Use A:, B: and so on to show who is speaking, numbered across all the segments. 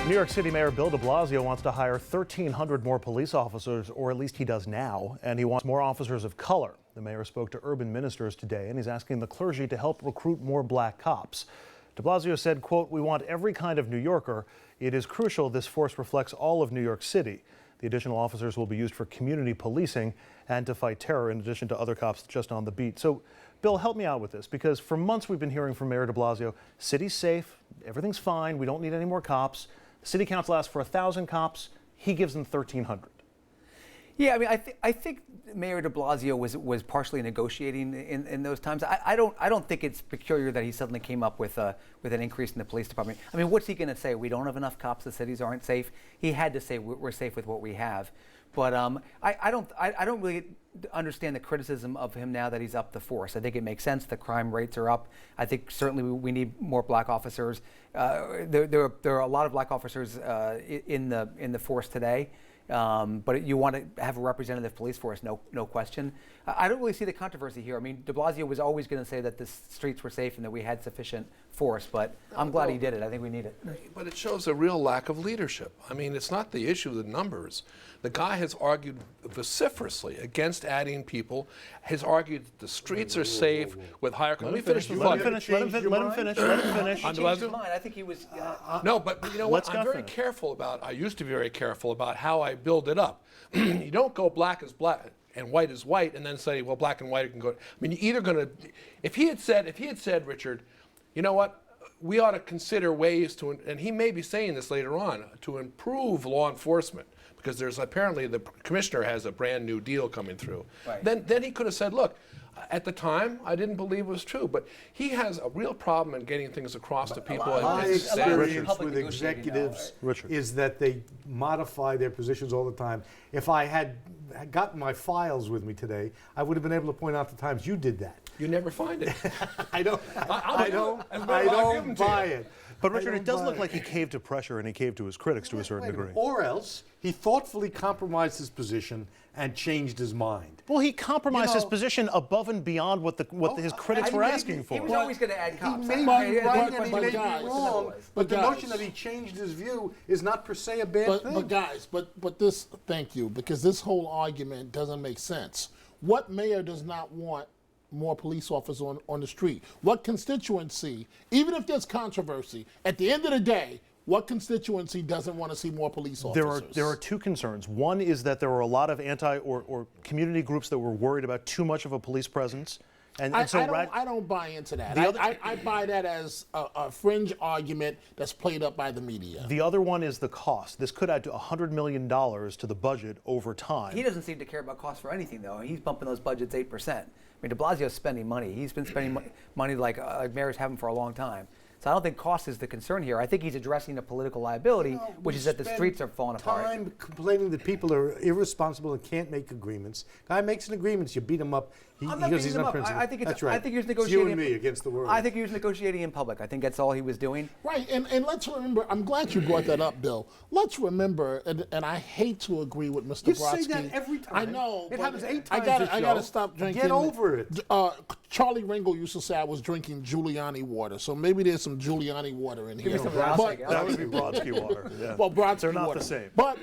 A: New York City Mayor Bill de Blasio wants to hire 1,300 more police officers, or at least he does now, and he wants more officers of color. The mayor spoke to urban ministers today, and he's asking the clergy to help recruit more black cops. De Blasio said, quote, "We want every kind of New Yorker. It is crucial this force reflects all of New York City. The additional officers will be used for community policing and to fight terror, in addition to other cops just on the beat." So, Bill, help me out with this, because for months we've been hearing from Mayor de Blasio, city's safe, everything's fine, we don't need any more cops. The city council asked for 1,000 cops. He gives them 1,300.
B: Yeah, I mean, I think Mayor de Blasio was partially negotiating in those times. I don't think it's peculiar that he suddenly came up with an increase in the police department. I mean, what's he going to say? We don't have enough cops. The cities aren't safe. He had to say we're safe with what we have. But I don't really understand the criticism of him now that he's up the force. I think it makes sense. The crime rates are up. I think certainly we need more black officers. There are a lot of black officers in the force today. But you want to have a representative police force, no question. I don't really see the controversy here. I mean, de Blasio was always going to say that the streets were safe and that we had sufficient force, but I'm glad he did it. I think we need it.
C: But it shows a real lack of leadership. I mean, it's not the issue of the numbers. The guy has argued vociferously against adding people, has argued that the streets are safe with higher... Let him finish.
A: Let him finish.
B: He changed his mind. I think he was...
C: No, but you know what? I'm very careful about, I used to be very careful about how I build it up. You don't go black is black and white is white and then say, well, black and white can go... I mean, you're either going to... If he had said, Richard, you know what? We ought to consider ways to, and he may be saying this later on, to improve law enforcement, because there's apparently the commissioner has a brand new deal coming through. Right. Then he could have said, look, at the time, I didn't believe it was true, but he has a real problem in getting things across to people.
D: My experience with executives is that they modify their positions all the time. If I had gotten my files with me today, I would have been able to point out the times you did that.
C: You never find it.
D: I don't buy it.
A: But Richard, it does look like he caved to pressure and he caved to his critics to a certain degree.
D: Or else he thoughtfully compromised his position and changed his mind.
A: Well, he compromised his position above and beyond what his critics were asking for.
B: He was always going to add cops.
D: He may be right and he may be wrong, but the notion that he changed his view is not per se a bad thing.
E: But this, thank you, because this whole argument doesn't make sense. What mayor does not want more police officers on the street? What constituency, even if there's controversy, at the end of the day, what constituency doesn't want to see more police officers?
A: There are two concerns. One is that there were a lot of or community groups that were worried about too much of a police presence.
E: I don't buy into that. I buy that as a fringe argument that's played up by the media.
A: The other one is the cost. This could add to $100 million to the budget over time.
B: He doesn't seem to care about cost for anything, though. He's bumping those budgets 8%. I mean, de Blasio's spending money. He's been spending money like mayors haven't for a long time. So I don't think cost is the concern here. I think he's addressing a political liability, which is that the streets are falling apart.
D: Time complaining that people are irresponsible and can't make agreements. Guy makes an agreement, you beat him up.
B: I'm not beating him up. I think
D: that's right.
B: I think he was negotiating.
D: It's you and me against the world.
B: I think he was negotiating in public. I think that's all he was doing.
E: Right, and let's remember, I'm glad you brought that up, Bill. Let's remember, and I hate to agree with Mr. Brodsky.
D: You say that every time.
E: I know.
D: It happens 8 times
E: I got to stop drinking.
D: Get over it.
E: Charlie Ringo used to say I was drinking Giuliani water, so maybe there's some Giuliani water in here.
A: That would be Brodsky water. Yeah.
E: Well, Brodsky
A: They're not
E: water.
A: the same.
E: But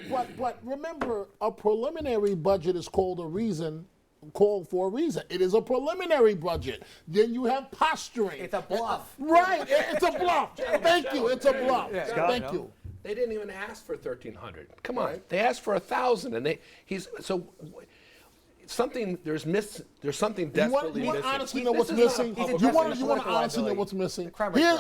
E: remember, a preliminary budget is called for a reason. It is a preliminary budget. Then you have posturing.
B: It's a bluff.
E: Right. It's a bluff. Thank you. It's a bluff.
B: Yeah.
E: Thank you.
C: They didn't even ask for 1,300. Come on. They asked for 1,000, and something there's something desperately missing.
E: You want to honestly know what's missing? You want to honestly know what's missing?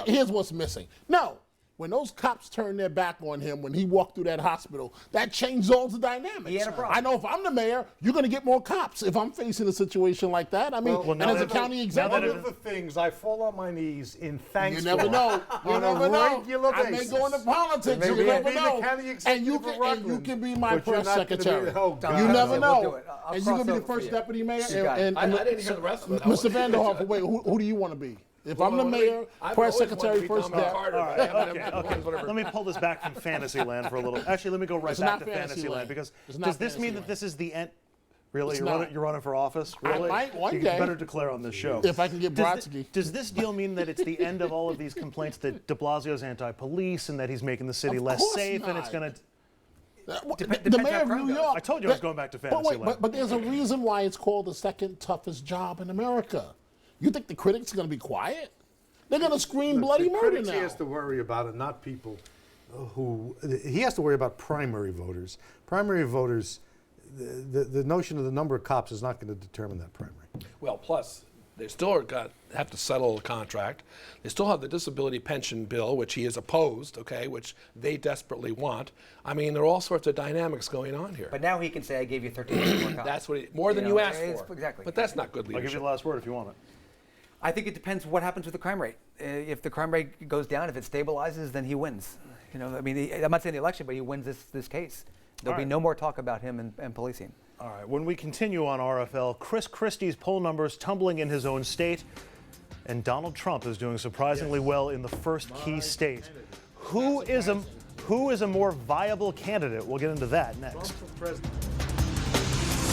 E: Here's what's missing. No. When those cops turned their back on him when he walked through that hospital, that changed all the dynamics.
B: He had a problem.
E: I know if I'm the mayor, you're going to get more cops if I'm facing a situation like that. I mean, and as a county executive,
D: one of the things I fall on my knees in thanks.
E: You never know. You never know. I may go into politics. You never know. And you can be my press secretary. You never know. And you can be the first deputy mayor. And
C: I didn't hear the rest of it.
E: Mr. Vanderhoff, wait, who do you want to be? If I'm the mayor, press secretary, first step.
A: Let me pull this back from fantasy land for a little. Actually, let me go right back to fantasy land, because does this mean that this is the end? Really? You're running for office? Really?
E: might one
A: you
E: day.
A: better declare on this show.
E: If I can get Brodsky.
A: Does this deal mean that it's the end of all of these complaints that de Blasio's anti-police and that he's making the city less safe and it's going to...
E: The mayor of New York.
A: I told you I was going back to fantasy land.
E: But there's a reason why it's called the second toughest job in America. You think the critics are going to be quiet? They're going to scream bloody murder
D: critics
E: now.
D: He has to worry about it, not people who... He has to worry about primary voters. Primary voters, the notion of the number of cops is not going to determine that primary.
C: Well, plus, they still have to settle a contract. They still have the disability pension bill, which he has opposed, okay, which they desperately want. I mean, there are all sorts of dynamics going on here.
B: But now he can say, I gave you 13 more cops.
C: That's what more than you asked for.
B: Exactly.
C: But that's not good
A: I'll give
C: leadership.
A: you the last word if you want it.
B: I think it depends what happens with the crime rate. If the crime rate goes down, if it stabilizes, then he wins. You know, I mean, I'm not saying the election, but he wins this case. There'll be no more talk about him and policing.
A: All right, when we continue on RFL, Chris Christie's poll numbers tumbling in his own state, and Donald Trump is doing surprisingly well in the first key state. Who is a more viable candidate? We'll get into that next.
D: Trump for president.